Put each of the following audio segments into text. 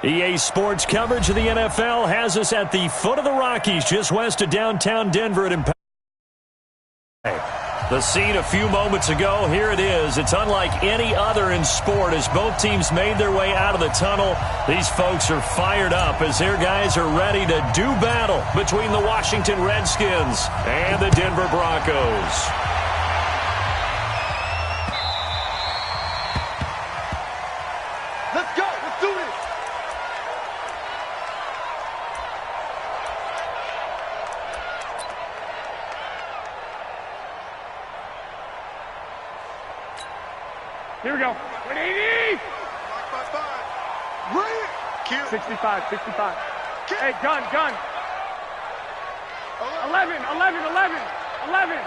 EA Sports coverage of the NFL has us at the foot of the Rockies, just west of downtown Denver at Impact. The scene a few moments ago, here it is. It's unlike any other in sport as both teams made their way out of the tunnel. These folks are fired up as their guys are ready to do battle between the Washington Redskins and the Denver Broncos. Let's go. Let's do this. Here we go. 180. 65, 65. Hey, gun. 11. 11.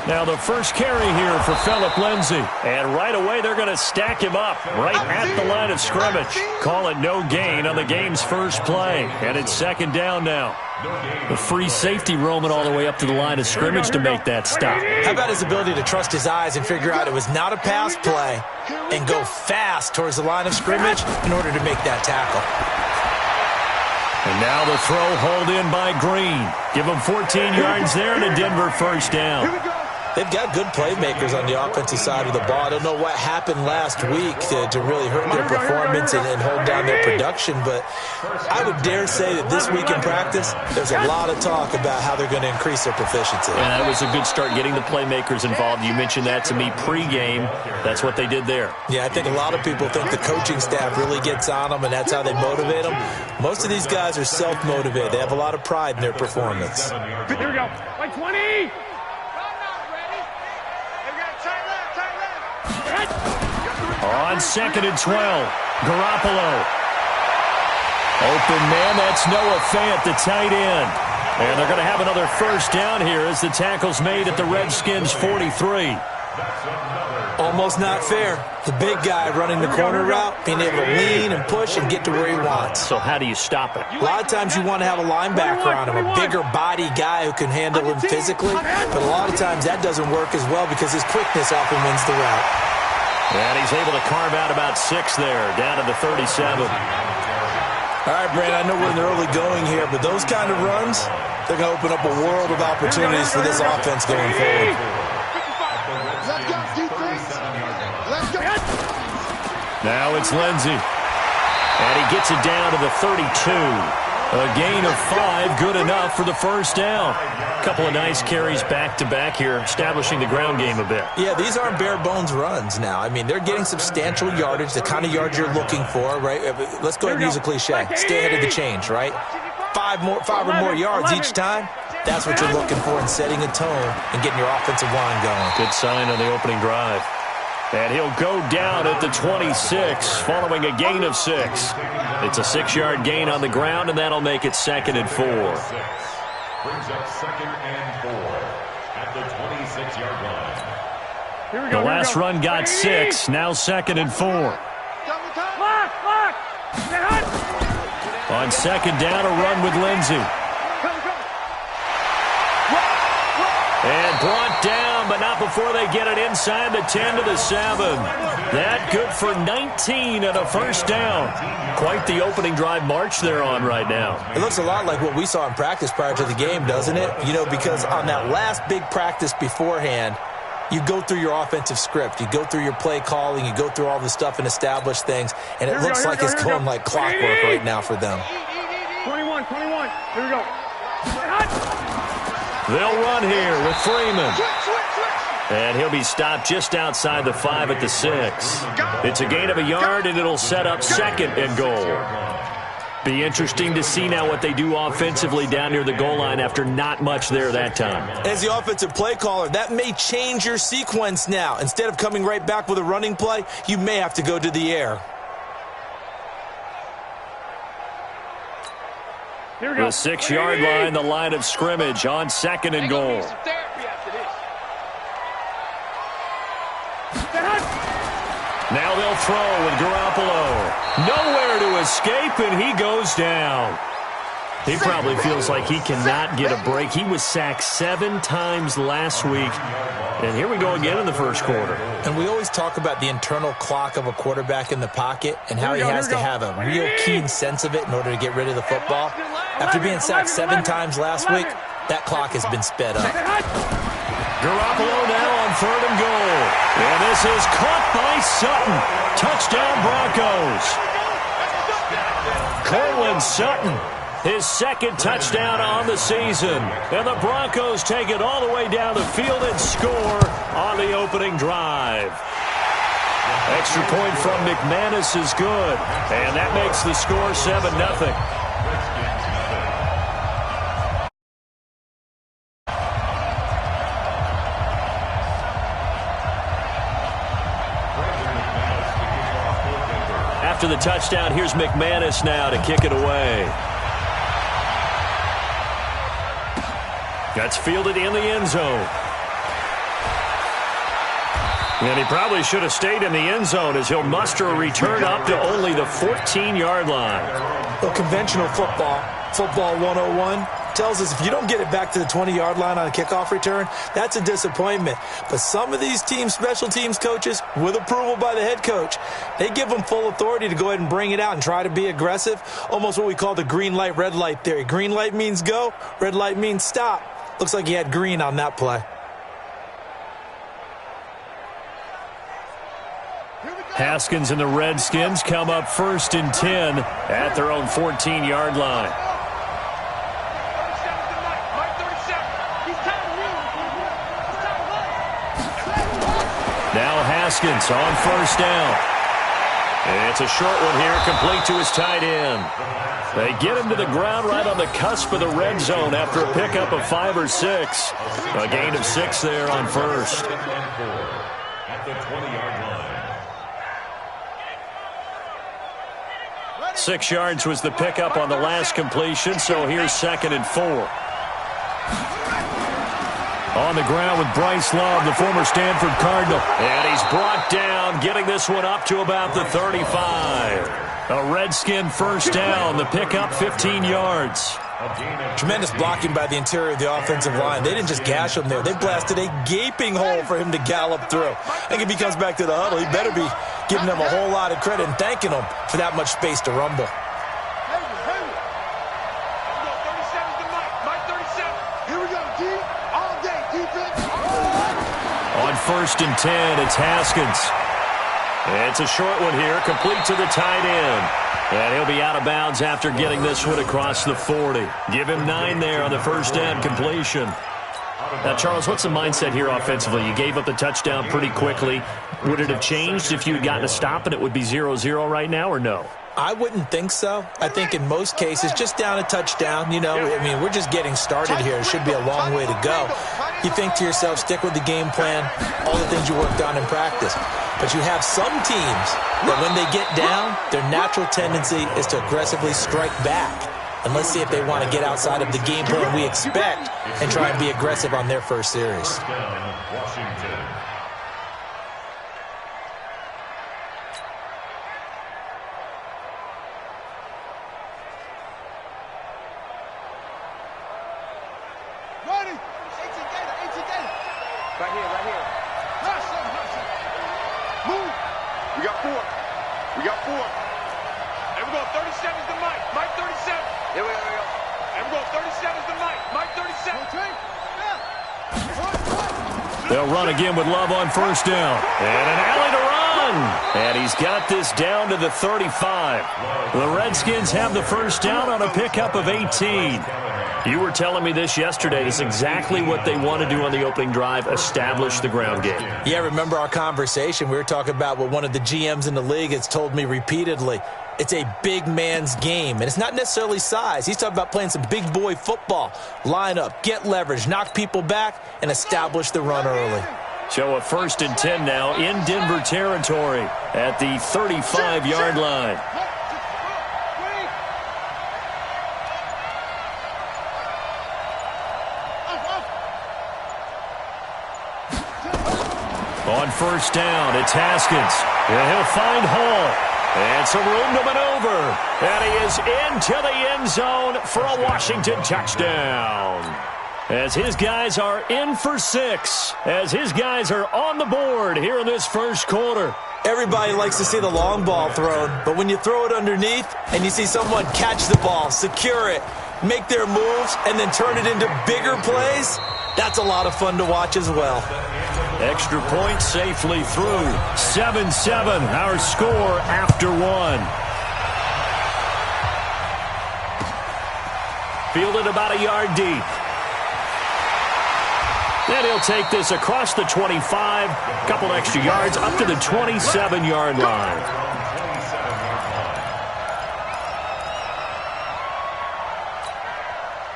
Now the first carry here for Phillip Lindsay. And right away they're going to stack him up right at the line of scrimmage. Call it no gain on the game's first play. And it's second down now. The free safety roaming all the way up to the line of scrimmage to make that stop. How about his ability to trust his eyes and figure out it was not a pass play and go fast towards the line of scrimmage in order to make that tackle. And now the throw hauled in by Green. Give him 14 yards there and a Denver first down. They've got good playmakers on the offensive side of the ball. I don't know what happened last week to really hurt their performance and hold down their production, but I would dare say that this week in practice, there's a lot of talk about how they're going to increase their proficiency. And that was a good start getting the playmakers involved. You mentioned that to me pregame. That's what they did there. Yeah, I think a lot of people think the coaching staff really gets on them, and that's how they motivate them. Most of these guys are self-motivated. They have a lot of pride in their performance. Here we go. Like 20. On 2nd and 12, Garoppolo. Open man, that's Noah Fant, the tight end. And they're going to have another first down here as the tackle's made at the Redskins' 43. Almost not fair. The big guy running the corner route, being able to lean and push and get to where he wants. So how do you stop it? A lot of times you want to have a linebacker on him, a bigger body guy who can handle him physically. But a lot of times that doesn't work as well because his quickness often wins the route. And he's able to carve out about 6 there, down to the 37. All right, Brad, I know we're in the early going here, but those kind of runs, they're going to open up a world of opportunities for this offense going forward. Let's go, defense. Let's go. Now it's Lindsay. And he gets it down to the 32. A gain of 5, good enough for the first down. A couple of nice carries back-to-back here, establishing the ground game a bit. Yeah, these aren't bare-bones runs now. I mean, they're getting substantial yardage, the kind of yards you're looking for, right? Let's go ahead and use a cliche. Stay ahead of the change, right? 5 or more yards each time. That's what you're looking for in setting a tone and getting your offensive line going. Good sign on the opening drive. And he'll go down at the 26 following a gain of 6. It's a 6-yard gain on the ground, and that'll make it 2nd and 4. Brings up 2nd and 4 at the 26-yard line. The last run got 6, now 2nd and 4. On 2nd down, a run with Lindsay. And brought down, but not before they get it inside the 10 to the 7. That good for 19 and a first down. Quite the opening drive march they're on right now. It looks a lot like what we saw in practice prior to the game, doesn't it? You know, because on that last big practice beforehand, you go through your offensive script. You go through your play calling. You go through all the stuff and establish things. And it looks like it's going like clockwork right now for them. 21. Here we go. They'll run here with Freeman. And he'll be stopped just outside the 5 at the 6. It's a gain of a yard, and it'll set up 2nd and goal. Be interesting to see now what they do offensively down near the goal line after not much there that time. As the offensive play caller, that may change your sequence now. Instead of coming right back with a running play, you may have to go to the air. The 6-yard line, the line of scrimmage on 2nd and goal. Now they'll throw with Garoppolo. Nowhere to escape, and he goes down. He probably feels like he cannot get a break. He was sacked 7 times last week. And here we go again in the first quarter. And we always talk about the internal clock of a quarterback in the pocket and how he has to have a real keen sense of it in order to get rid of the football. After being sacked 7 times last week, that clock has been sped up. Garoppolo now on 3rd and goal. And this is caught by Sutton. Touchdown Broncos. Cortland Sutton, his 2nd touchdown on the season. And the Broncos take it all the way down the field and score on the opening drive. Extra point from McManus is good. And that makes the score 7-0. After the touchdown, here's McManus now to kick it away. That's fielded in the end zone. And he probably should have stayed in the end zone as he'll muster a return up to only the 14-yard line. Well, conventional football 101, tells us if you don't get it back to the 20-yard line on a kickoff return, that's a disappointment. But some of these special teams coaches, with approval by the head coach, they give them full authority to go ahead and bring it out and try to be aggressive, almost what we call the green light, red light theory. Green light means go, red light means stop. Looks like he had green on that play. Haskins and the Redskins come up 1st and 10 at their own 14-yard line. Now Haskins on 1st down. It's a short one here, complete to his tight end. They get him to the ground right on the cusp of the red zone after a pickup of 5 or 6. A gain of 6 there on 1st. At the 20-yard line. 6 yards was the pickup on the last completion, so here's 2nd and 4. On the ground with Bryce Love, the former Stanford Cardinal. And he's brought down, getting this one up to about the 35. A Redskin 1st down, the pickup 15 yards. Tremendous blocking by the interior of the offensive line. They didn't just gash him there. They blasted a gaping hole for him to gallop through. I think if he comes back to the huddle, he better be giving them a whole lot of credit and thanking them for that much space to rumble. On 1st and 10, it's Haskins. It's a short one here, complete to the tight end. And he'll be out of bounds after getting this one across the 40. Give him 9 there on the 1st down completion. Now, Charles, what's the mindset here offensively? You gave up the touchdown pretty quickly. Would it have changed if you had gotten a stop and it would be 0-0 right now, or no? I wouldn't think so. I think in most cases, just down a touchdown, I mean, we're just getting started here. It should be a long way to go. You think to yourself, stick with the game plan, all the things you worked on in practice. But you have some teams that when they get down, their natural tendency is to aggressively strike back. And let's see if they want to get outside of the game plan we expect and try and be aggressive on their first series. They'll run again with Love on 1st down. And an alley to run. And he's got this down to the 35. The Redskins have the 1st down on a pickup of 18. You were telling me this yesterday. It's exactly what they want to do on the opening drive, establish the ground game. Yeah, remember our conversation? We were talking about what one of the GMs in the league has told me repeatedly. It's a big man's game, and it's not necessarily size. He's talking about playing some big boy football. Line up, get leverage, knock people back, and establish the run early. So a 1st and 10 now in Denver territory at the 35-yard line. On 1st down, it's Haskins. And he'll find Hall. And some room to maneuver. And he is into the end zone for a Washington touchdown. As his guys are in for 6. As his guys are on the board here in this first quarter. Everybody likes to see the long ball thrown, but when you throw it underneath and you see someone catch the ball, secure it, make their moves, and then turn it into bigger plays, that's a lot of fun to watch as well. Extra point safely through. 7-7, our score after 1. Fielded about a yard deep. And he'll take this across the 25, couple extra yards up to the 27-yard line.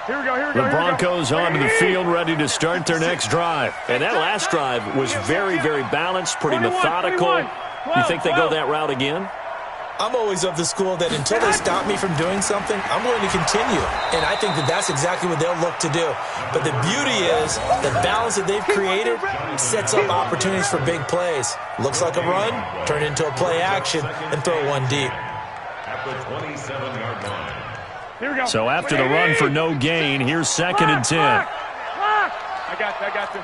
Here we go. The Broncos onto the field, ready to start their next drive. And that last drive was very, very balanced, pretty methodical. You think they go that route again? I'm always of the school that until they stop me from doing something, I'm going to continue. And I think that that's exactly what they'll look to do. But the beauty is the balance that they've created sets up opportunities for big plays. Looks like a run, turn it into a play action, and throw one deep. At the 27-yard line. Here we go. So after the run for no gain, here's 2nd and 10. I got you.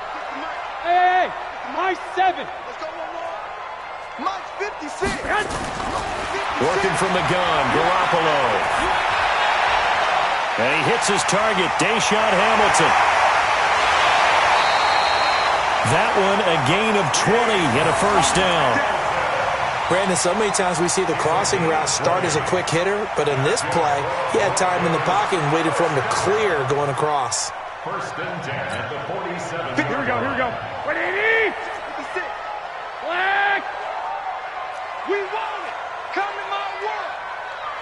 Hey, my 7. Let's go one more. Mike's 56. Working from the gun, Garoppolo. And he hits his target, Deshaun Hamilton. That one a gain of 20 and a first down. Brandon, so many times we see the crossing route start as a quick hitter, but in this play, he had time in the pocket and waited for him to clear going across. 1st and 10 at the 47. Here we go. 180. 56. Flag. We want it. Come in my world.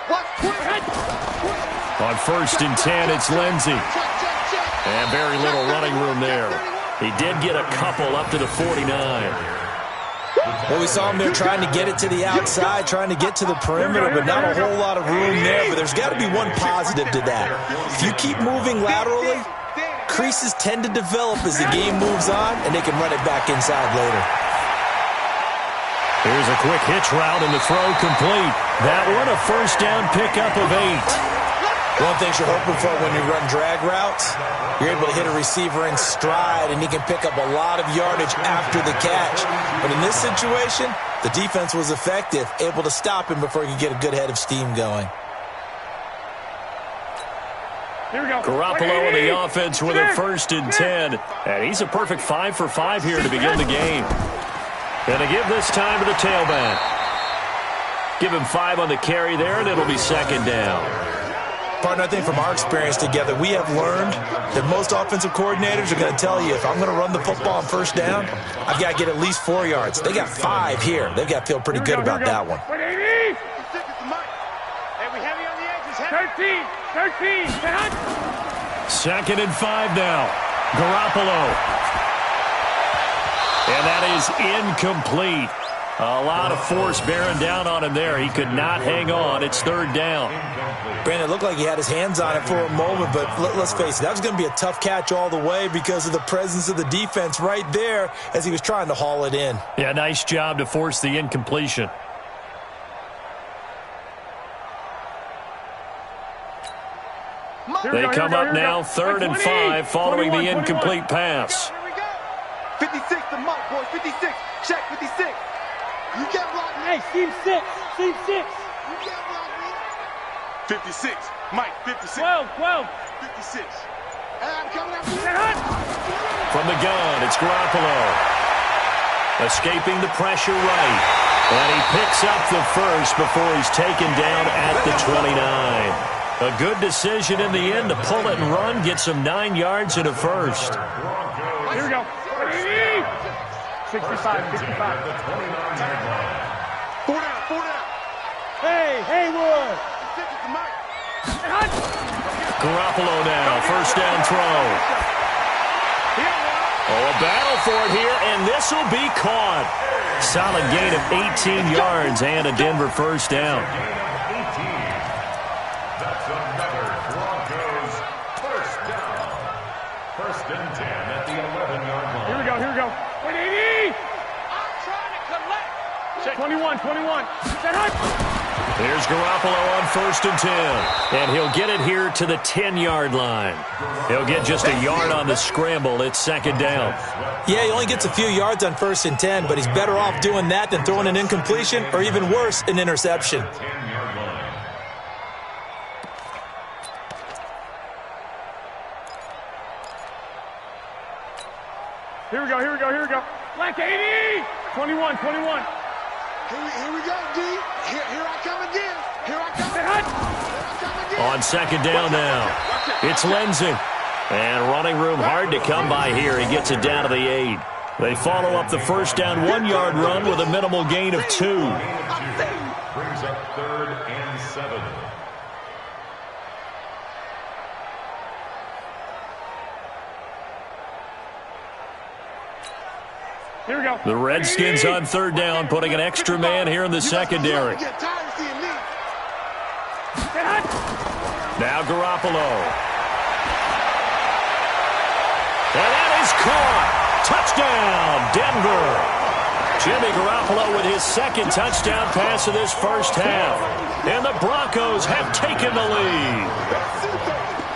Watch quick. On 1st and 10, it's Lindsey. And very little running room there. He did get a couple up to the 49. Well, we saw him there trying to get it to the outside, trying to get to the perimeter, but not a whole lot of room there. But there's got to be one positive to that. If you keep moving laterally, creases tend to develop as the game moves on, and they can run it back inside later. Here's a quick hitch route, and the throw complete. That one a first down pickup of 8. One thing you're hoping for when you run drag routes, you're able to hit a receiver in stride, and he can pick up a lot of yardage after the catch. But in this situation, the defense was effective, able to stop him before he could get a good head of steam going. Here we go. Garoppolo in the offense with a 1st and 10. And he's a perfect 5 for 5 here to begin the game. Gonna give this time to the tailback. Give him 5 on the carry there, and it'll be 2nd down. Partner, I think from our experience together, we have learned that most offensive coordinators are going to tell you, if I'm going to run the football on 1st down, I've got to get at least 4 yards. They got 5 here. They've got to feel pretty good about that one. 180. Hey, we heavy on the edges. 13. 2nd and 5 now. Garoppolo. And that is incomplete. A lot of force bearing down on him there. He could not hang on. It's 3rd down. Brandon, it looked like he had his hands on it for a moment, but let's face it, that was going to be a tough catch all the way because of the presence of the defense right there as he was trying to haul it in. Yeah, nice job to force the incompletion. They come up now, 3rd and 5, following the incomplete pass. Here we go. 56 to Mike, boys. 56. Check 56. You get blocked. Hey, team 6. You get blocked, man. 56. Mike, 56. 12. 56. I'm coming after you. From the gun, it's Garoppolo. Escaping the pressure right. And he picks up the first before he's taken down at the 29. A good decision in the end to pull it and run, get some 9 yards and a first. Here we go. 65. 4 down. Hey, Haywood. Garoppolo now, 1st down throw. Oh, a battle for it here, and this will be caught. Solid gain of 18 yards and a Denver 1st down. That's another Broncos 1st down. 1st and 10 at the 11-yard line. Here we go. 180. I'm trying to collect. 21. Here's Garoppolo on 1st and 10. And he'll get it here to the 10-yard line. He'll get just a yard on the scramble. It's 2nd down. Yeah, he only gets a few yards on 1st and 10, but he's better off doing that than throwing an incompletion or even worse, an interception. Here we go, here we go, here we go. Black 80! 21, 21. Here we go, D. Here I come again. Here I come again. On 2nd down now. It's Lindsey. And running room hard to come by here. He gets it down to the 8. They follow up the 1st down 1-yard run with a minimal gain of 2. Brings up 3rd and 7. Here we go. The Redskins on 3rd down, putting an extra man here in the secondary. Now Garoppolo. And that is caught. Touchdown, Denver. Jimmy Garoppolo with his 2nd touchdown pass of this 1st half. And the Broncos have taken the lead.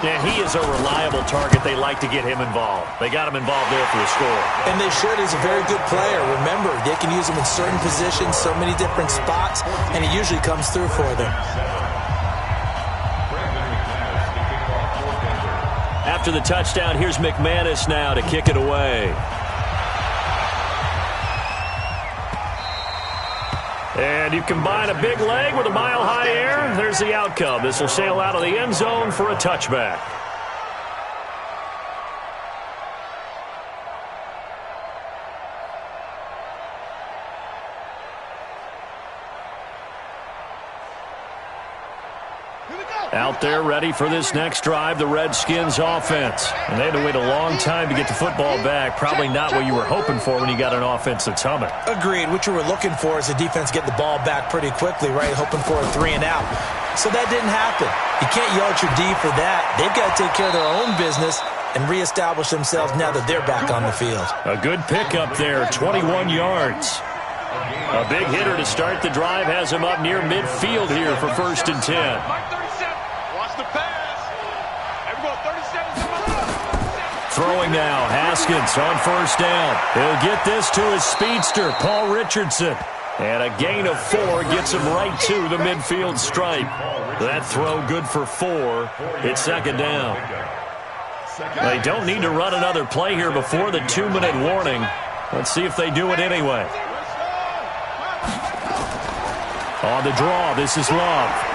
And he is a reliable target. They like to get him involved. They got him involved there for a score. And they should. He's a very good player. Remember, they can use him in certain positions, so many different spots, and he usually comes through for them. After the touchdown, here's McManus now to kick it away. And you combine a big leg with a mile-high air, there's the outcome. This will sail out of the end zone for a touchback. Out there ready for this next drive, the Redskins offense. And they had to wait a long time to get the football back. Probably not what you were hoping for when you got an offense that's humming. Agreed. What you were looking for is the defense get the ball back pretty quickly, right? Hoping for a 3 and out. So that didn't happen. You can't yell at your D for that. They've got to take care of their own business and reestablish themselves now that they're back on the field. A good pickup there, 21 yards. A big hitter to start the drive has him up near midfield here for 1st and 10. Throwing now, Haskins on 1st down. He'll get this to his speedster, Paul Richardson. And a gain of 4 gets him right to the midfield stripe. That throw good for 4. It's 2nd down. They don't need to run another play here before the 2-minute warning. Let's see if they do it anyway. On the draw, this is Love.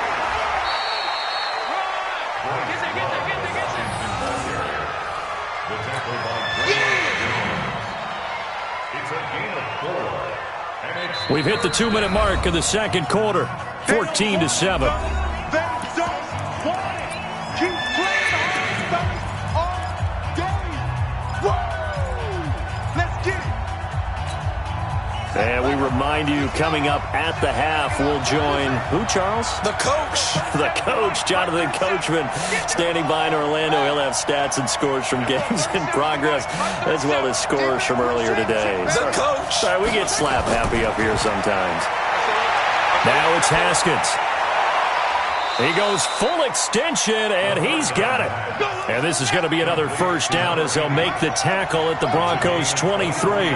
We've hit the 2-minute mark of the 2nd quarter, 14-7. And we remind you, coming up at the half, we'll join who, Charles? The coach. The coach, Jonathan Coachman, standing by in Orlando. He'll have stats and scores from games in progress, as well as scores from earlier today. The coach. Sorry, we get slap happy up here sometimes. Now it's Haskins. He goes full extension, and he's got it. And this is going to be another 1st down as they'll make the tackle at the Broncos' 23.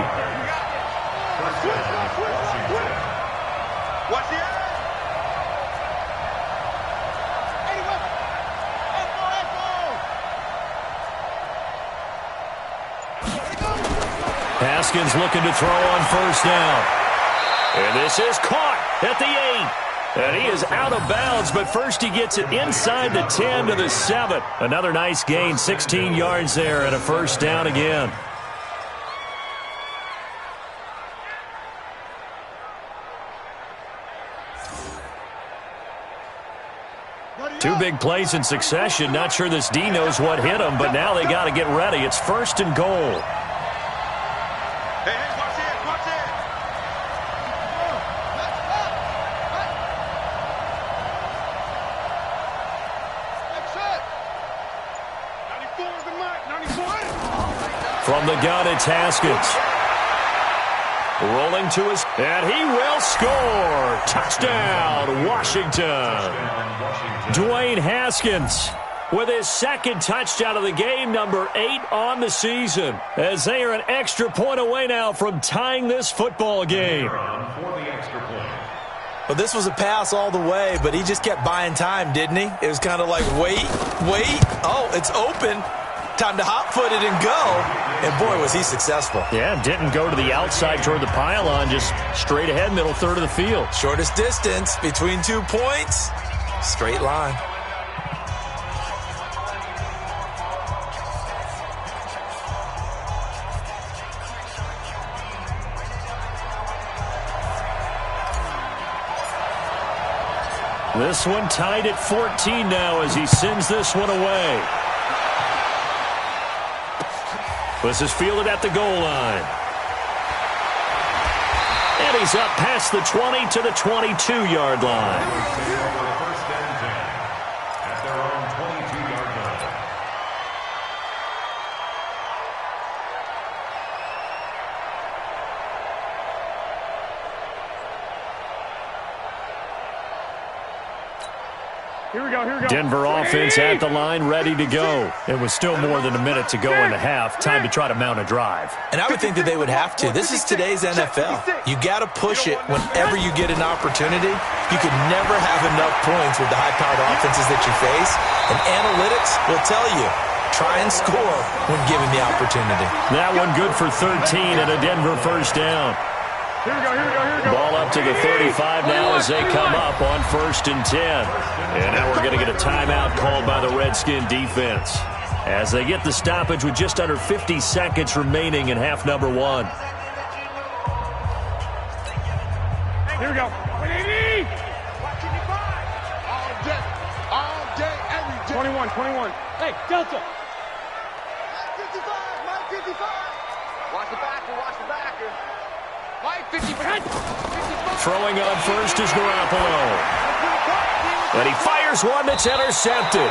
Haskins looking to throw on 1st down. And this is caught at the 8. And he is out of bounds, but first he gets it inside the 10 to the 7. Another nice gain, 16 yards there, and a 1st down again. Two big plays in succession. Not sure this D knows what hit him, but now they got to get ready. It's 1st and goal. From the gun, it's Haskins. Rolling to his, and he will score. Touchdown, Washington. Dwayne Haskins with his second touchdown of the game, number 8 on the season, as they are an extra point away now from tying this football game. Well, this was a pass all the way, but he just kept buying time, didn't he? It was kind of like, wait. Oh, it's open. Time to hot-foot it and go. And, boy, was he successful. Yeah, didn't go to the outside toward the pylon, just straight ahead, middle third of the field. Shortest distance between 2 points. Straight line. This one tied at 14 now as he sends this one away. This is fielded at the goal line. And he's up past the 20 to the 22-yard line. First and 10 at their own 22-yard line. Here we go. Denver offense at the line, ready to go. It was still more than a minute to go in the half. Time to try to mount a drive. And I would think that they would have to. This is today's NFL. You got to push it whenever you get an opportunity. You could never have enough points with the high-powered offenses that you face. And analytics will tell you, try and score when given the opportunity. That one good for 13 and a Denver first down. Here we go. Ball up to the 35 now as they come up on 1st and 10. And now we're going to get a timeout called by the Redskin defense as they get the stoppage with just under 50 seconds remaining in half number 1. Here we go. 180. All day, every day. 21. Hey, Delta. 55, Mike 55. Watch the backer. Mike 55. Throwing on first is Garoppolo. And he fires one that's intercepted.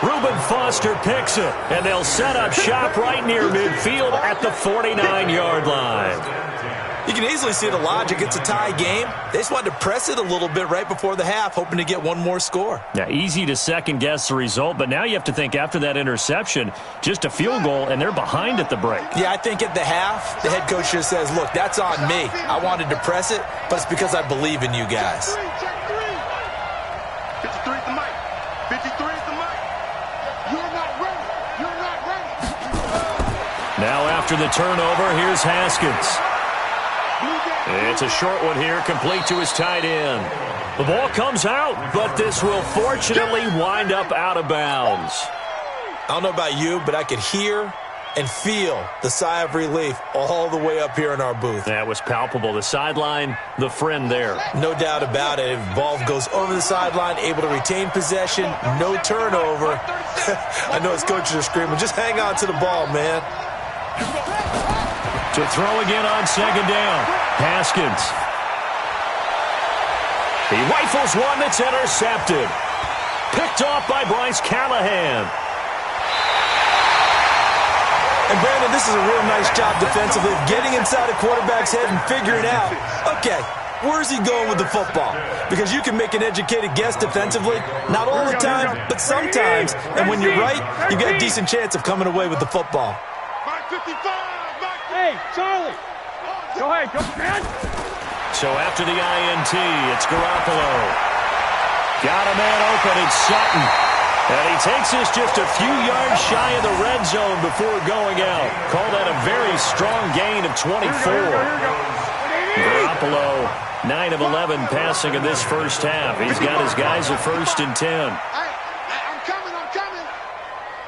Reuben Foster picks it, and they'll set up shop right near midfield at the 49-yard line. You can easily see the logic. It's a tie game. They just wanted to press it a little bit right before the half, hoping to get one more score. Yeah, easy to second-guess the result, but now you have to think after that interception, just a field goal, and they're behind at the break. Yeah, I think at the half, the head coach just says, look, that's on me. I wanted to press it, but it's because I believe in you guys. 53 is the mic. 53 is the mic. You're not ready. Now after the turnover, here's Haskins. It's a short one here, complete to his tight end. The ball comes out, but this will fortunately wind up out of bounds. I don't know about you, but I could hear and feel the sigh of relief all the way up here in our booth. That was palpable. The sideline, the friend there. No doubt about it. If the ball goes over the sideline, able to retain possession, no turnover. I know his coaches are screaming, just hang on to the ball, man. To throw again on second down. Haskins. He rifles one that's intercepted. Picked off by Bryce Callahan. And Brandon, this is a real nice job defensively of getting inside a quarterback's head and figuring out, okay, where's he going with the football? Because you can make an educated guess defensively, not all the time, but sometimes. And when you're right, you've got a decent chance of coming away with the football. Mike 55. Hey, Charlie. Go ahead, man. So after the INT, it's Garoppolo. Got a man open, it's Sutton. And he takes this just a few yards shy of the red zone before going out. Call that a very strong gain of 24. Garoppolo, 9 of 11 passing in this first half. He's got his guys at 1st and 10. I'm coming.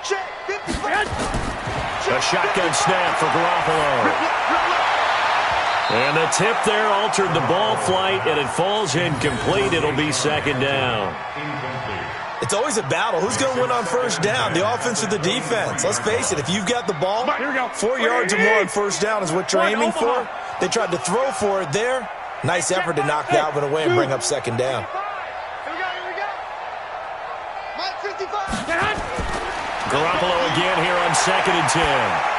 Check. 55. A shotgun snap for Garoppolo. And the tip there altered the ball flight, and it falls incomplete. It'll be second down. It's always a battle. Who's going to win on first down, the offense or the defense? Let's face it, if you've got the ball, 4 yards or more on first down is what you're aiming for. They tried to throw for it there. Nice effort to knock Dalvin away and bring up second down. Here we go. Mike 55. Garoppolo again here on 2nd and 10.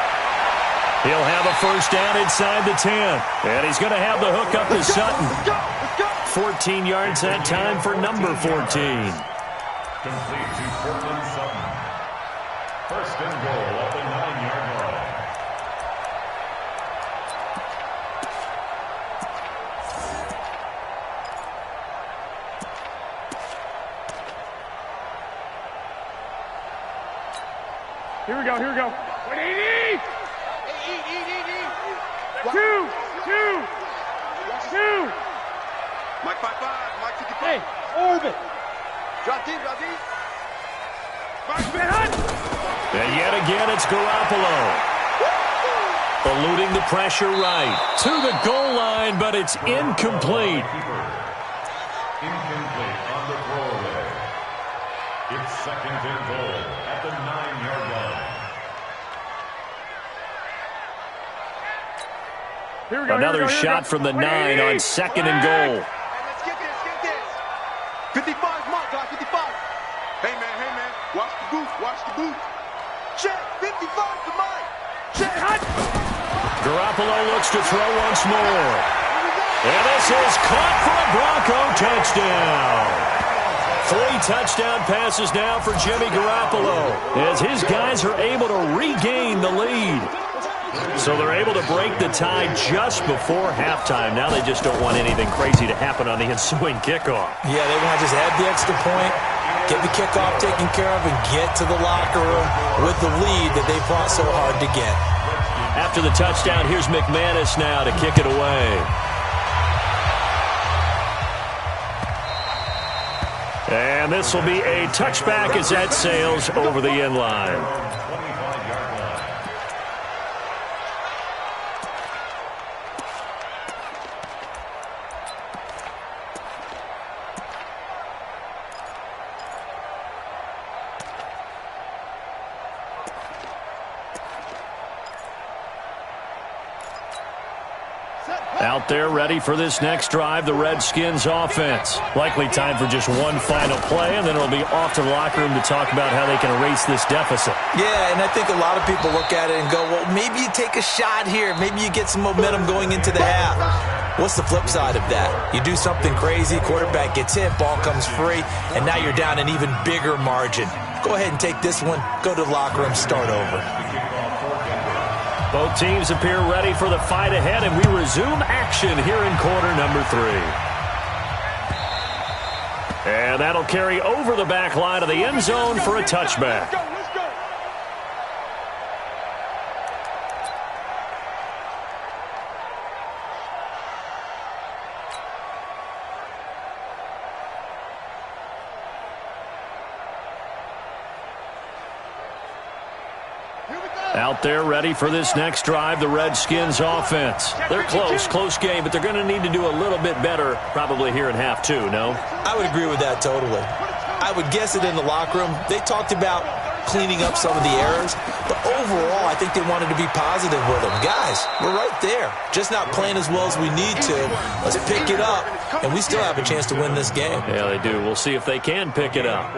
He'll have a first down inside the 10. And he's going to have the hook up to Sutton. 14 yards that time for number 14. Complete to Portland Sutton. First and goal at the 9-yard line. Here we go, here we go. Wait, eat. Two. Mike 5-5, Mike 55. Hey, orbit. Drop deep. And yet again, it's Garoppolo. Eluding the pressure right. To the goal line, but it's incomplete. Incomplete on the throwaway. It's second and goal at the 9-yard line. Here we go, Another shot from the 9 on second and goal. Let's get this. 55 Mark, guys, 55. Hey, man. Watch the boot. Check, 55 to Mike. Check. Garoppolo looks to throw once more. And this is caught for a Bronco touchdown. 3 touchdown passes now for Jimmy Garoppolo as his guys are able to regain the lead. So they're able to break the tie just before halftime. Now they just don't want anything crazy to happen on the ensuing kickoff. Yeah, they want to just add the extra point, get the kickoff taken care of, and get to the locker room with the lead that they fought so hard to get. After the touchdown, here's McManus now to kick it away. And this will be a touchback as that sails over the end line. Out there ready for this next drive, the Redskins offense. Likely time for just one final play, and then it'll be off to the locker room to talk about how they can erase this deficit. Yeah, and I think a lot of people look at it and go, well, maybe you take a shot here. Maybe you get some momentum going into the half. What's the flip side of that? You do something crazy, quarterback gets hit, ball comes free, and now you're down an even bigger margin. Go ahead and take this one, go to the locker room, start over. Both teams appear ready for the fight ahead, and we resume action here in quarter number 3. And that'll carry over the back line of the end zone for a touchback. Out there ready for this next drive, the Redskins offense. They're close game, but they're going to need to do a little bit better probably here in half 2, no? I would agree with that totally. I would guess it in the locker room. They talked about cleaning up some of the errors, but overall I think they wanted to be positive with them. Guys, we're right there. Just not playing as well as we need to. Let's pick it up, and we still have a chance to win this game. Yeah, they do. We'll see if they can pick it up.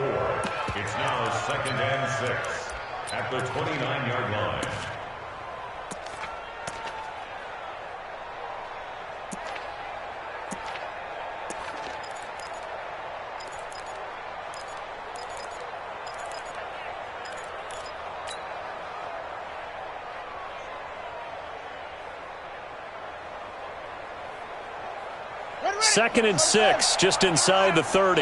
It's now second and 6 at the 29-yard line. Second and 6, just inside the 30.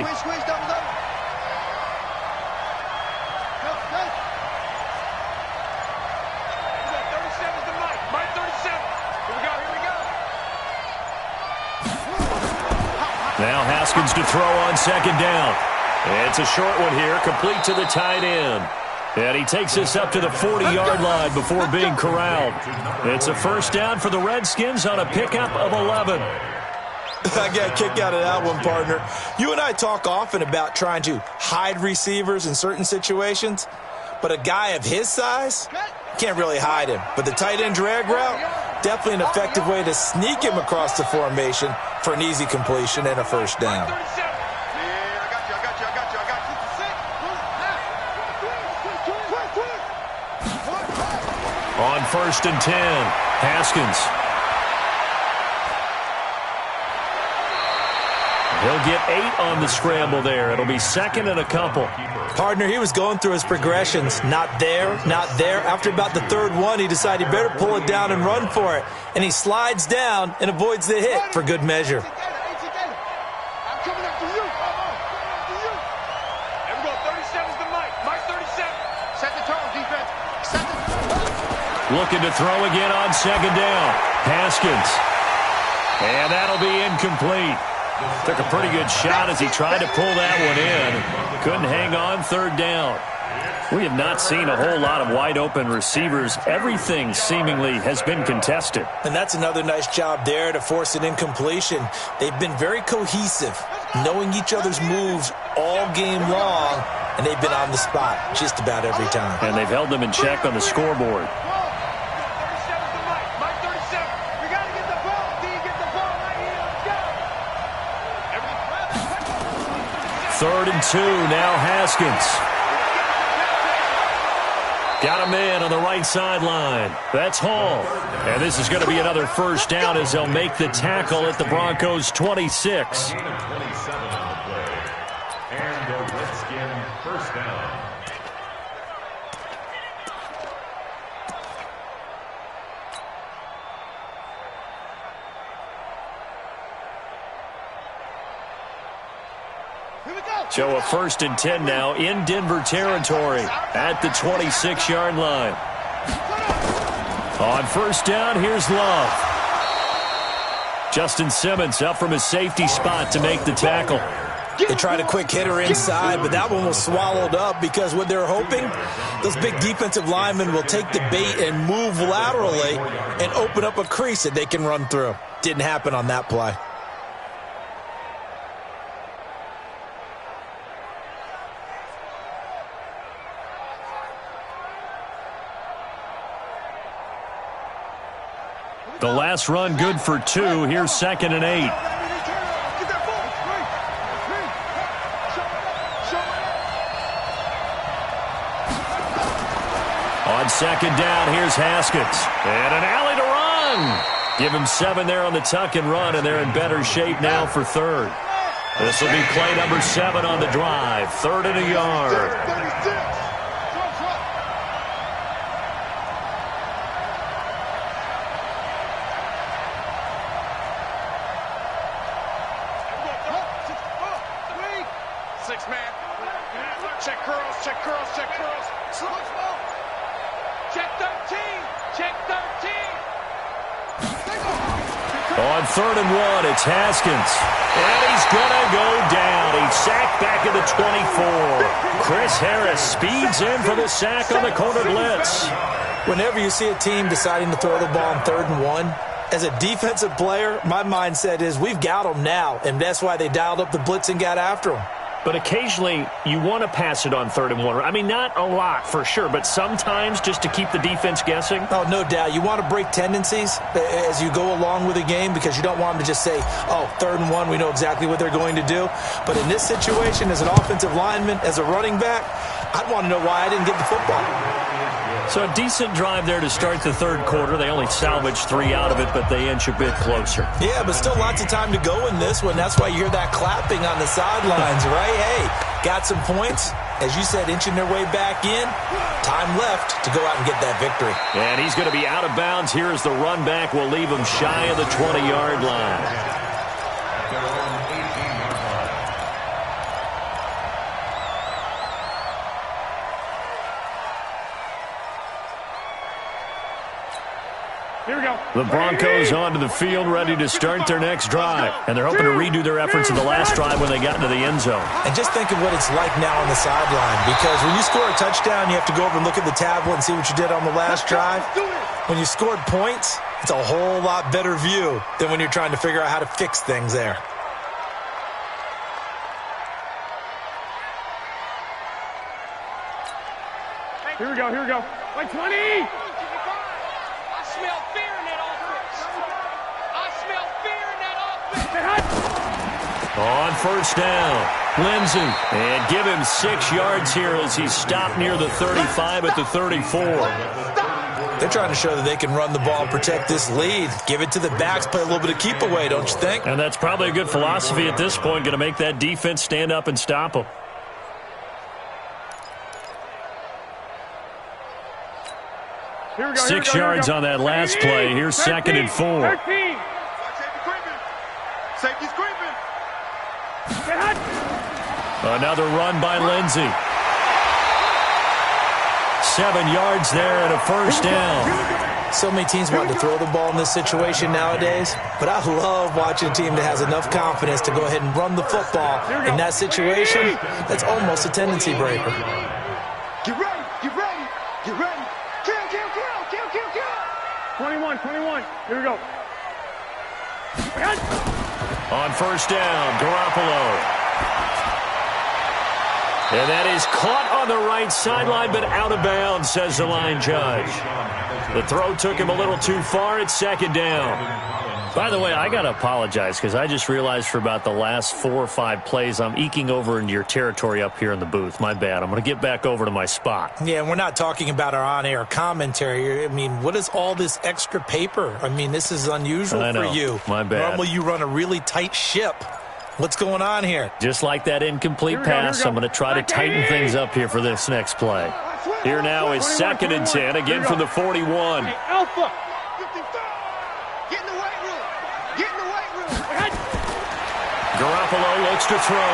Now Haskins to throw on second down. It's a short one here, complete to the tight end. And he takes this up to the 40-yard line before being corralled. It's a first down for the Redskins on a pickup of 11. I got a kick out of that one, partner. You and I talk often about trying to hide receivers in certain situations, but a guy of his size can't really hide him. But the tight end drag route, definitely an effective way to sneak him across the formation for an easy completion and a first down. On 1st and 10, Haskins. He'll get 8 on the scramble there. It'll be 2nd and a couple. Partner, he was going through his progressions. Not there, not there. After about the 3rd one, he decided he better pull it down and run for it. And he slides down and avoids the hit for good measure. I'm coming after you. There we go. 37's the Mike. Mike 37. Set the tone, defense. Set the tone. Looking to throw again on 2nd down. Haskins. And that'll be incomplete. Took a pretty good shot as he tried to pull that one in. Couldn't hang on 3rd down. We have not seen a whole lot of wide-open receivers. Everything seemingly has been contested. And that's another nice job there to force an incompletion. They've been very cohesive, knowing each other's moves all game long, and they've been on the spot just about every time. And they've held them in check on the scoreboard. 37's the Mike. Mike 37. We got to get the ball. D, get the ball right here. Let's go. 3rd and 2, now Haskins. Got a man on the right sideline. That's Hall. And this is going to be another 1st down as they'll make the tackle at the Broncos' 26. Gain of 27 on the play. And the Redskin 1st down. So a 1st and 10 now in Denver territory at the 26-yard line. On 1st down, here's Love. Justin Simmons up from his safety spot to make the tackle. They tried a quick hitter inside, but that one was swallowed up because what they're hoping, those big defensive linemen will take the bait and move laterally and open up a crease that they can run through. Didn't happen on that play. The last run good for 2. Here's 2nd and 8. On 2nd down, here's Haskins. And an alley to run. Give him 7 there on the tuck and run, and they're in better shape now for 3rd. This will be play number 7 on the drive. 3rd and a yard. 36. Check curls, check curls, check curls. Check 13, check 13. On 3rd and 1, it's Haskins. And he's going to go down. He's sacked back at the 24. Chris Harris speeds in for the sack on the corner blitz. Whenever you see a team deciding to throw the ball on 3rd and 1, as a defensive player, my mindset is we've got them now, and that's why they dialed up the blitz and got after them. But occasionally, you want to pass it on 3rd and 1. I mean, not a lot for sure, but sometimes just to keep the defense guessing. Oh, no doubt. You want to break tendencies as you go along with a game because you don't want them to just say, oh, 3rd and 1, we know exactly what they're going to do. But in this situation, as an offensive lineman, as a running back, I'd want to know why I didn't get the football. So a decent drive there to start the 3rd quarter. They only salvaged 3 out of it, but they inch a bit closer. Yeah, but still lots of time to go in this one. That's why you hear that clapping on the sidelines, right? Hey, got some points. As you said, inching their way back in. Time left to go out and get that victory. And he's going to be out of bounds. Here as the run back will leave him shy of the 20-yard line. Here we go. The Broncos onto the field, ready to start their next drive. And they're hoping to redo their efforts of the last drive when they got into the end zone. And just think of what it's like now on the sideline. Because when you score a touchdown, you have to go over and look at the tablet and see what you did on the last drive. When you scored points, it's a whole lot better view than when you're trying to figure out how to fix things there. Here we go. Here we go. Like 20. I smell fear in that offense. I smell fear in that offense. On 1st down, Lindsey. And give him 6 yards here as he's stopped near the 35 at the 34. They're trying to show that they can run the ball and protect this lead. Give it to the backs, play a little bit of keep away, don't you think? And that's probably a good philosophy at this point, going to make that defense stand up and stop them. Here we go, 6 yards on that last play. Here's 2nd and 4. 13. Safety's creeping. Another run by Lindsey. 7 yards there and a first down. So many teams want to throw the ball in this situation nowadays, but I love watching a team that has enough confidence to go ahead and run the football. In that situation, that's almost a tendency breaker. Get ready, get ready, get ready. Kill, kill, kill, kill, kill, kill. 21. Here we go. On first down, Garoppolo. And that is caught on the right sideline, but out of bounds, says the line judge. The throw took him a little too far. It's 2nd down. By the way, I got to apologize because I just realized for about the last 4 or 5 plays, I'm eking over into your territory up here in the booth. My bad. I'm going to get back over to my spot. Yeah, we're not talking about our on-air commentary. I mean, what is all this extra paper? I mean, this is unusual for you. My bad. Normally you run a really tight ship. What's going on here? Just like that incomplete pass, I'm going to try to tighten things up here for this next play. Here now is 2nd and 10, again from the 41. Hey, Alpha. Get in the weight room. Get in the weight room. Garoppolo looks to throw.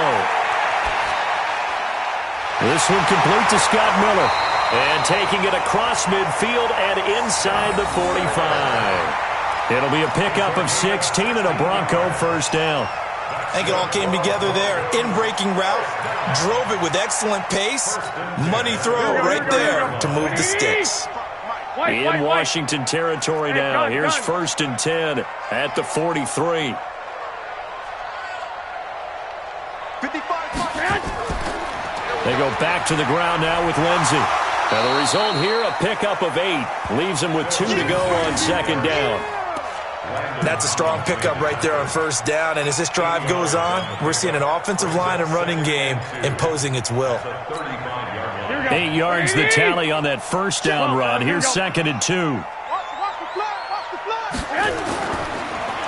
This one complete to Scott Miller. And taking it across midfield and inside the 45. It'll be a pickup of 16 and a Bronco first down. I think it all came together there. In-breaking route, drove it with excellent pace. Money throw right there to move the sticks. In Washington territory now. Here's 1st and 10 at the 43. 55. They go back to the ground now with Lindsey. Now the result here, a pickup of 8. Leaves them with 2 to go on 2nd down. That's a strong pickup right there on first down. And as this drive goes on, we're seeing an offensive line and running game imposing its will. 8 yards the tally on that first down run. Here's 2nd and 2.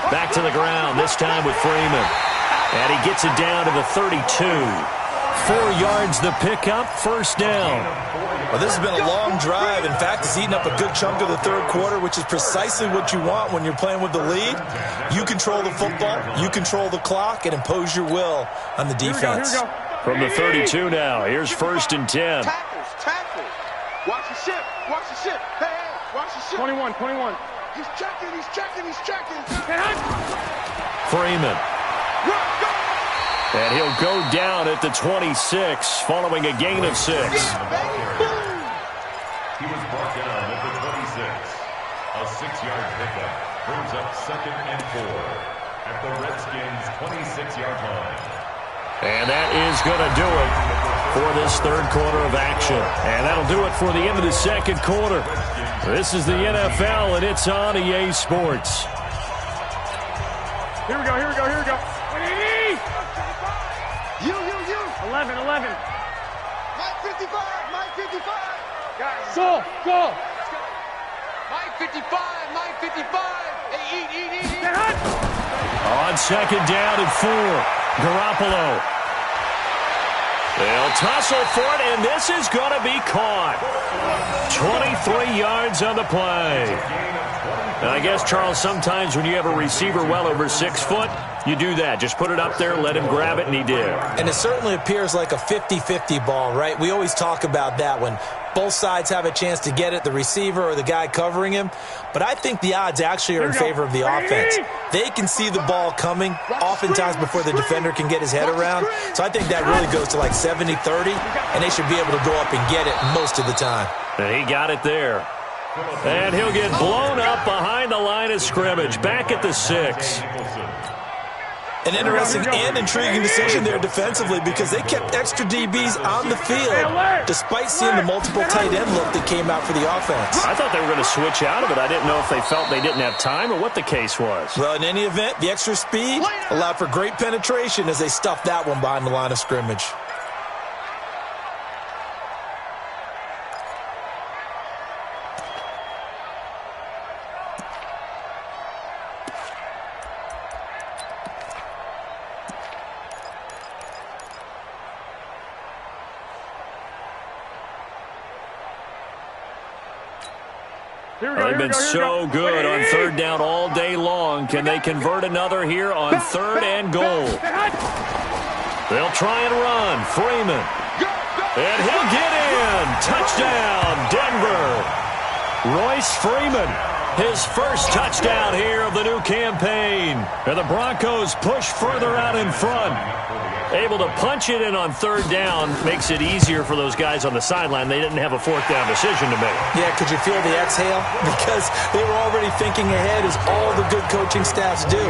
Back to the ground, this time with Freeman. And he gets it down to the 32. 4 yards the pickup, first down. Well, this has been a long drive. In fact, it's eaten up a good chunk of the third quarter, which is precisely what you want when you're playing with the lead. You control the football, you control the clock, and impose your will on the defense. Here we go. From the 32 now, here's 1st and 10. Tackles. Watch the ship. Watch the ship. Hey, watch the ship. 21. He's checking. Freeman. Run, go. And he'll go down at the 26, following a gain of 6. He was brought down at the 26. A 6-yard pickup brings up 2nd and 4 at the Redskins' 26-yard line. And that is going to do it for this third quarter of action. And that'll do it for the end of the second quarter. This is the NFL, and it's on EA Sports. Here we go. 11. Mike 55. Guys. Go. Mike 55. Hey, eat. On 2nd down and 4, Garoppolo. They'll tussle for it, and this is going to be caught. 23 yards on the play. And I guess, Charles, sometimes when you have a receiver well over 6 foot, you do that. Just put it up there, let him grab it, and he did. And it certainly appears like a 50-50 ball, right? We always talk about that when both sides have a chance to get it, the receiver or the guy covering him. But I think the odds actually are in favor of the offense. They can see the ball coming oftentimes before the defender can get his head around. So I think that really goes to like 70-30, and they should be able to go up and get it most of the time. And he got it there. And he'll get blown up behind the line of scrimmage, back at the 6. An interesting and intriguing decision there defensively because they kept extra DBs on the field despite seeing the multiple tight end look that came out for the offense. I thought they were going to switch out of it. I didn't know if they felt they didn't have time or what the case was. Well, in any event, the extra speed allowed for great penetration as they stuffed that one behind the line of scrimmage. They've been so good on third down all day long. Can they convert another here on third and goal? They'll try and run. Freeman. And he'll get in. Touchdown, Denver. Royce Freeman, his first touchdown here of the new campaign. And the Broncos push further out in front. Able to punch it in on third down makes it easier for those guys on the sideline. They didn't have a fourth down decision to make. Yeah, could you feel the exhale? Because they were already thinking ahead, as all the good coaching staffs do.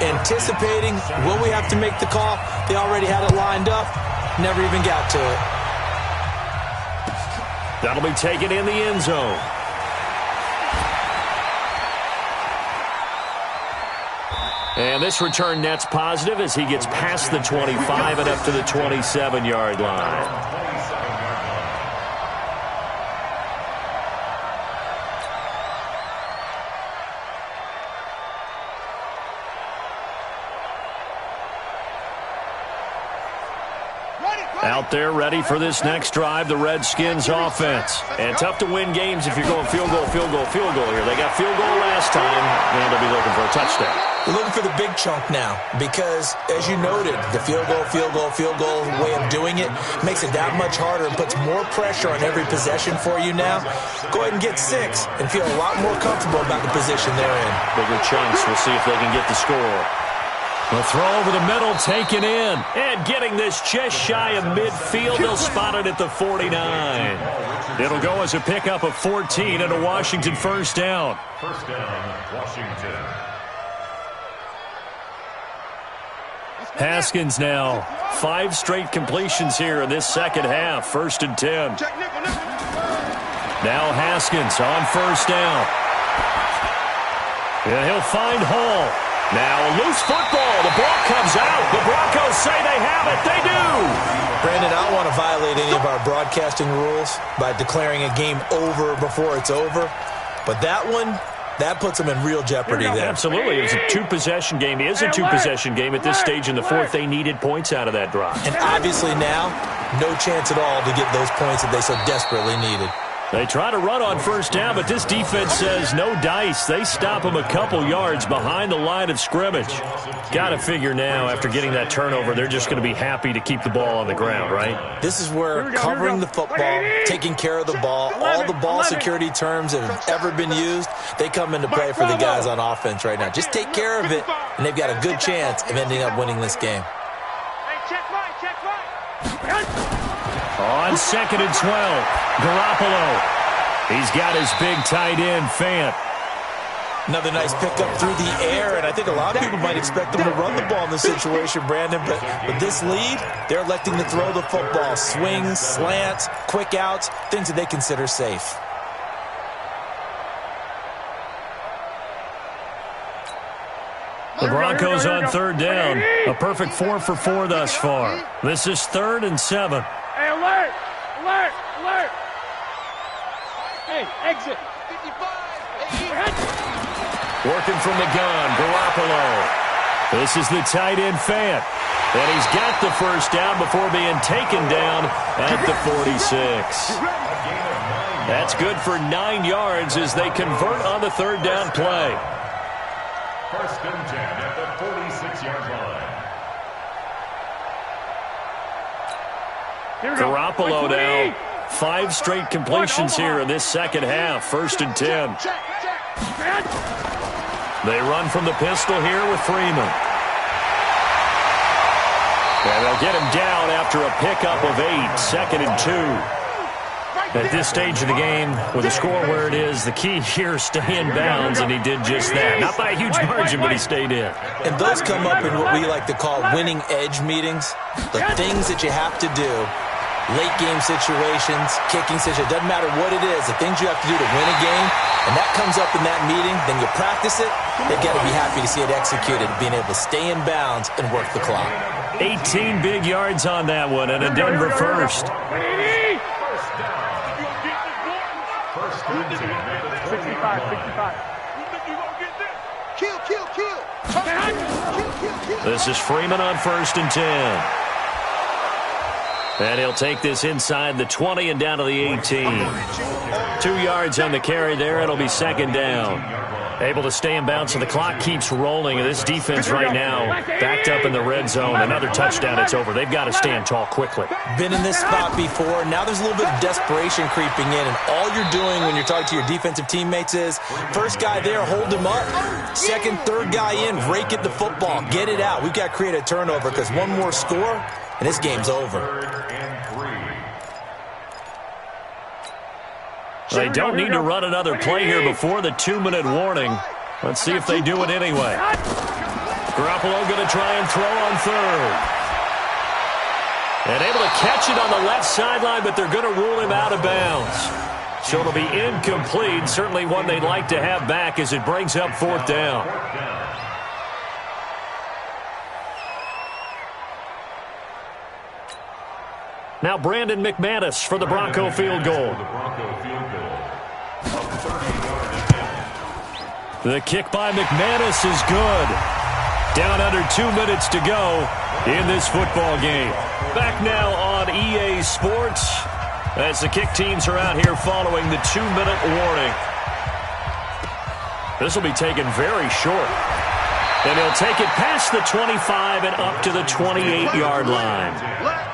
Anticipating, will we have to make the call? They already had it lined up. Never even got to it. That'll be taken in the end zone. And this return net's positive as he gets past the 25 and up to the 27-yard line. Out there ready for this next drive, the Redskins offense. And tough to win games if you're going field goal, field goal, field goal here. They got field goal last time, and they'll be looking for a touchdown. They're looking for the big chunk now because, as you noted, the field goal way of doing it makes it that much harder and puts more pressure on every possession for you now. Go ahead and get 6 and feel a lot more comfortable about the position they're in. Bigger chunks. We'll see if they can get the score. The throw over the middle taken in. And getting this just shy of midfield. They'll spot it at the 49. It'll go as a pickup of 14 and a Washington first down. First down, Washington. Haskins now. 5 straight completions here in this second half. First and 10. Now Haskins on first down. And he'll find Hall. Now a loose football. The ball comes out. The Broncos say they have it. They do. Brandon, I don't want to violate any of our broadcasting rules by declaring a game over before it's over. But that one, that puts them in real jeopardy there. Absolutely. It was a 2-possession game. It is a 2-possession game at this stage in the fourth. They needed points out of that drive. And obviously now, no chance at all to get those points that they so desperately needed. They try to run on first down, but this defense says no dice. They stop them a couple yards behind the line of scrimmage. Got to figure now, after getting that turnover, they're just going to be happy to keep the ball on the ground, right? This is where covering the football, taking care of the ball, all the ball security terms that have ever been used, they come into play for the guys on offense right now. Just take care of it, and they've got a good chance of ending up winning this game. On second and 12, Garoppolo. He's got his big tight end, Fant. Another nice pickup through the air, and I think a lot of people might expect them to run the ball in this situation, Brandon, but with this lead, they're electing to throw the football. Swings, slants, quick outs, things that they consider safe. The Broncos on third down. A perfect 4 for 4 thus far. This is 3rd and 7. Hey, alert! Alert! Alert! Hey, exit! Working from the gun, Garoppolo. This is the tight end, Fant. And he's got the first down before being taken down at the 46. That's good for 9 yards as they convert on the third down play. First and 10 at the 46-yard line. Garoppolo now. 5 straight completions here in this second half. First and 10. They run from the pistol here with Freeman. And they'll get him down after a pickup of 8. Second and 2. At this stage of the game, with the score where it is, the key here is stay in bounds, and he did just that. Not by a huge margin, but he stayed in. And those come up in what we like to call winning edge meetings. The things that you have to do, late game situations, kicking situations, doesn't matter what it is, the things you have to do to win a game, and that comes up in that meeting, then you practice it, they've got to be happy to see it executed, being able to stay in bounds and work the clock. 18 big yards on that one, and a Denver first. 65. Kill. This is Freeman on first and 10. And he'll take this inside the 20 and down to the 18. 2 yards on the carry there. It'll be second down. Able to stay in bounds, so the clock keeps rolling. And this defense right now backed up in the red zone. Another touchdown, it's over. They've got to stand tall quickly. Been in this spot before. Now there's a little bit of desperation creeping in. And all you're doing when you're talking to your defensive teammates is, first guy there, hold him up. Second, third guy in, rake at the football. Get it out. We've got to create a turnover because one more score, and this game's over. They don't need to run another play here before the 2-minute warning. Let's see if they do it anyway. Garoppolo going to try and throw on third. And able to catch it on the left sideline, but they're going to rule him out of bounds. So it'll be incomplete. Certainly one they'd like to have back as it brings up fourth down. Now Brandon McManus for the Bronco field goal. The kick by McManus is good. Down under 2 minutes to go in this football game. Back now on EA Sports as the kick teams are out here following the 2-minute warning. This will be taken very short. And he'll take it past the 25 and up to the 28-yard line.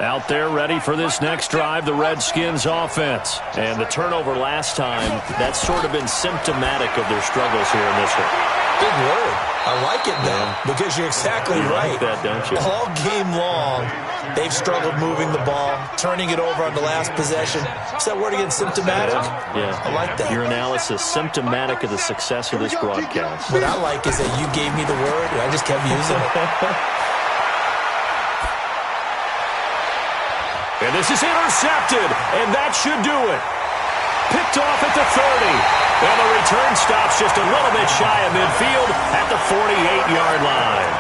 Out there ready for this next drive, the Redskins offense. And the turnover last time, that's sort of been symptomatic of their struggles here in this one. Big word. I like it, though, because you're exactly right. Like that, don't you? All game long, they've struggled moving the ball, turning it over on the last possession. Is that word again, symptomatic? Yeah. I like that. Your analysis, symptomatic of the success of this broadcast. What I like is that you gave me the word, and I just kept using it. And this is intercepted, and that should do it. Picked off at the 30. And the return stops just a little bit shy of midfield at the 48-yard line.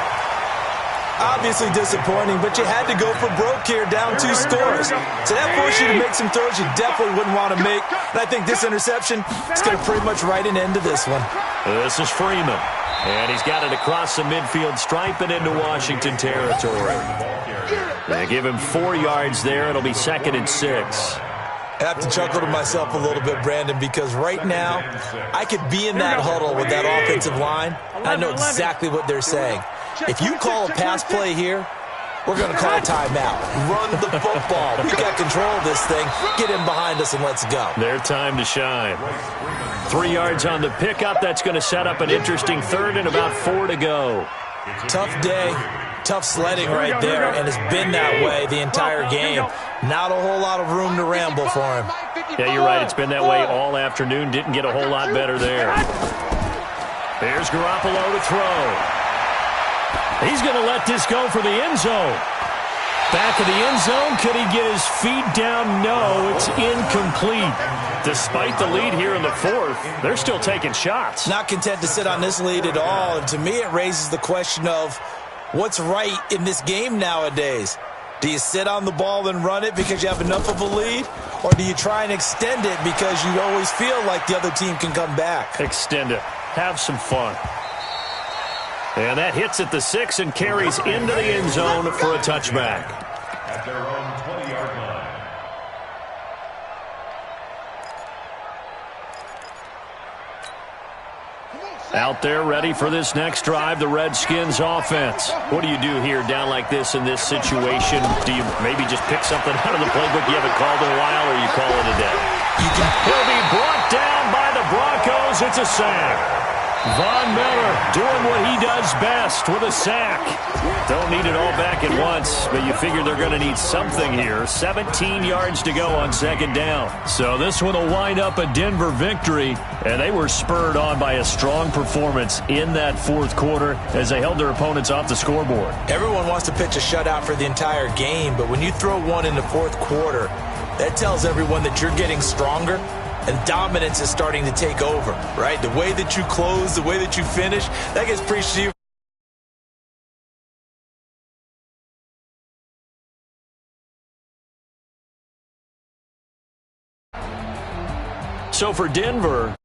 Obviously disappointing, but you had to go for broke here, down 2 scores. So that forced you to make some throws you definitely wouldn't want to make. And I think this interception is going to pretty much write an end to this one. This is Freeman. And he's got it across the midfield stripe and into Washington territory. They give him 4 yards there. It'll be 2nd and 6. I have to chuckle to myself a little bit, Brandon, because right now I could be in that huddle with that offensive line, and I know exactly what they're saying. If you call a pass play here, we're going to call a timeout. Run the football. We got control of this thing. Get in behind us and let's go. Their time to shine. 3 yards on the pickup. That's going to set up an interesting third and about 4 to go. Tough day. Tough sledding right there, and it's been that way the entire game. Not a whole lot of room to ramble for him. Yeah, you're right. It's been that way all afternoon. Didn't get a whole lot better there. Here's Garoppolo to throw. He's going to let this go for the end zone. Back of the end zone. Could he get his feet down? No, it's incomplete. Despite the lead here in the 4th, they're still taking shots. Not content to sit on this lead at all, and to me it raises the question of what's right in this game nowadays? Do you sit on the ball and run it because you have enough of a lead? Or do you try and extend it because you always feel like the other team can come back? Extend it. Have some fun. And that hits at the 6 and carries into the end zone for a touchback. At their own 20-yard line. Out there ready for this next drive, the Redskins offense. What do you do here down like this in this situation? Do you maybe just pick something out of the playbook you haven't called in a while, or you call it a day? He'll be brought down by the Broncos. It's a sack. Von Miller doing what he does best with a sack. Don't need it all back at once, but you figure they're going to need something here. 17 yards to go on 2nd down. So this one will wind up a Denver victory, and they were spurred on by a strong performance in that 4th quarter as they held their opponents off the scoreboard. Everyone wants to pitch a shutout for the entire game, but when you throw one in the 4th quarter, that tells everyone that you're getting stronger And dominance is starting to take over, right? The way that you close, the way that you finish, that gets preached to you. So for Denver,